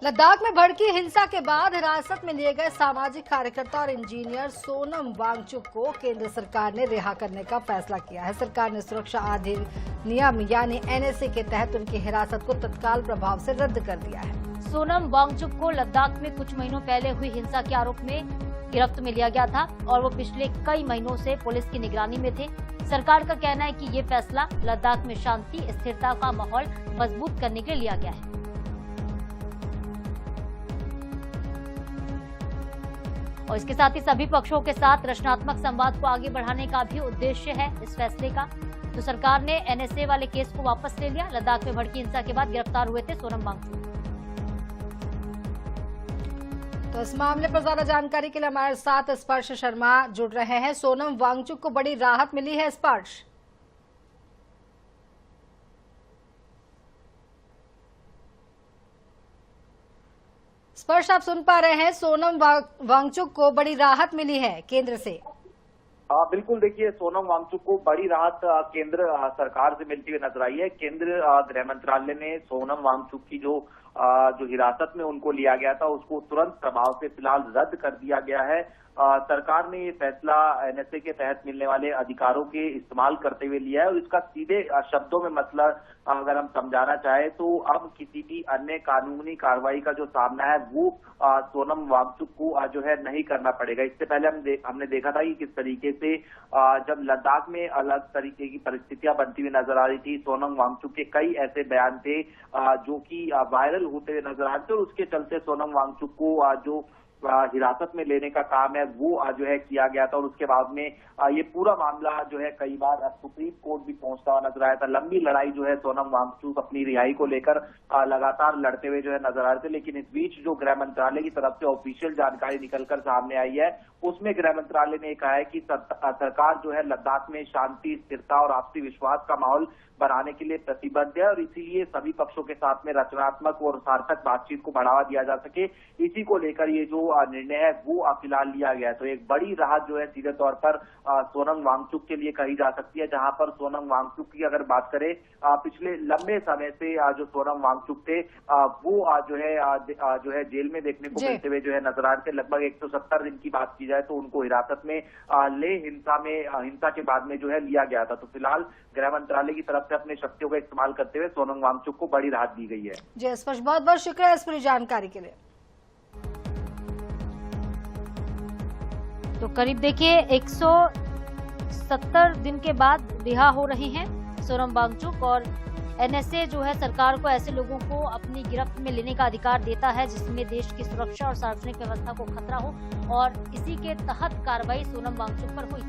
लद्दाख में भड़की हिंसा के बाद हिरासत में लिए गए सामाजिक कार्यकर्ता और इंजीनियर सोनम वांगचुक को केंद्र सरकार ने रिहा करने का फैसला किया है। सरकार ने सुरक्षा अधिनियम यानी एनएसए के तहत उनकी हिरासत को तत्काल प्रभाव से रद्द कर दिया है। सोनम वांगचुक को लद्दाख में कुछ महीनों पहले हुई हिंसा के आरोप में गिरफ्त में लिया गया था और वो पिछले कई महीनों से पुलिस की निगरानी में थे। सरकार का कहना है कि ये फैसला लद्दाख में शांति स्थिरता का माहौल मजबूत करने के लिए लिया गया है। और इसके साथ ही सभी पक्षों के साथ रचनात्मक संवाद को आगे बढ़ाने का भी उद्देश्य है इस फैसले का। तो सरकार ने एनएसए वाले केस को वापस ले लिया। लद्दाख में भड़की हिंसा के बाद गिरफ्तार हुए थे सोनम वांगचुक। तो इस मामले पर ज्यादा जानकारी के लिए हमारे साथ स्पर्श शर्मा जुड़ रहे हैं। सोनम वांगचुक को बड़ी राहत मिली है। स्पर्श, आप सुन पा रहे हैं? सोनम वांगचुक को बड़ी राहत मिली है केंद्र से। बिल्कुल, देखिए, सोनम वांगचुक को बड़ी राहत केंद्र सरकार से मिलती हुई नजर आई है। केंद्र गृह मंत्रालय ने सोनम वांगचुक की जो हिरासत में उनको लिया गया था उसको तुरंत प्रभाव से फिलहाल रद्द कर दिया गया है। सरकार ने ये फैसला एनएसए के तहत मिलने वाले अधिकारों के इस्तेमाल करते हुए लिया है और इसका सीधे शब्दों में मतलब अगर हम समझाना चाहे तो अब किसी भी अन्य कानूनी कार्रवाई का जो सामना है वो सोनम वांगचुक को जो है नहीं करना पड़ेगा। इससे पहले हमने देखा था कि किस तरीके से जब लद्दाख में अलग तरीके की परिस्थितियां बनती हुई नजर आ रही थी, सोनम वांगचुक के कई ऐसे बयान थे जो कि वायरल होते हुए नजर आ रहे थे और उसके चलते सोनम वांगचुक को जो हिरासत में लेने का काम है वो जो है किया गया था और उसके बाद में ये पूरा मामला जो है कई बार सुप्रीम कोर्ट भी पहुंचता हुआ नजर आया था। लंबी लड़ाई जो है सोनम वांगचुक अपनी रिहाई को लेकर लगातार लड़ते हुए जो है नजर आ रहे थे, लेकिन इस बीच जो गृह मंत्रालय की तरफ से ऑफिशियल जानकारी निकलकर सामने आई है उसमें गृह मंत्रालय ने कहा है कि सरकार जो है लद्दाख में शांति, स्थिरता और आपसी विश्वास का माहौल बनाने के लिए प्रतिबद्ध है और इसीलिए सभी पक्षों के साथ में रचनात्मक और सार्थक बातचीत को बढ़ावा दिया जा सके, इसी को लेकर ये जो निर्णय है वो फिलहाल लिया गया है। तो एक बड़ी राहत जो है सीधे तौर पर सोनम वांगचुक के लिए कही जा सकती है, जहां पर सोनम वांगचुक की अगर बात करें पिछले लंबे समय से जो सोनम वांगचुक थे वो जो है जेल में देखने को मिलते हुए जो है नजर आ रहे थे। लगभग 170 दिन की बात की जाए तो उनको हिरासत में हिंसा के बाद में जो है लिया गया था। तो फिलहाल गृह मंत्रालय की तरफ से अपने शक्तियों का इस्तेमाल करते हुए सोनम वांगचुक को बड़ी राहत दी गई है। जी स्पर्श, बहुत बहुत शुक्रिया इस पूरी जानकारी के लिए। तो करीब देखिए 170 दिन के बाद रिहा हो रही हैं सोनम वांगचुक और एनएसए जो है सरकार को ऐसे लोगों को अपनी गिरफ्त में लेने का अधिकार देता है जिसमें देश की सुरक्षा और सार्वजनिक व्यवस्था को खतरा हो और इसी के तहत कार्रवाई सोनम वांगचुक पर हुई।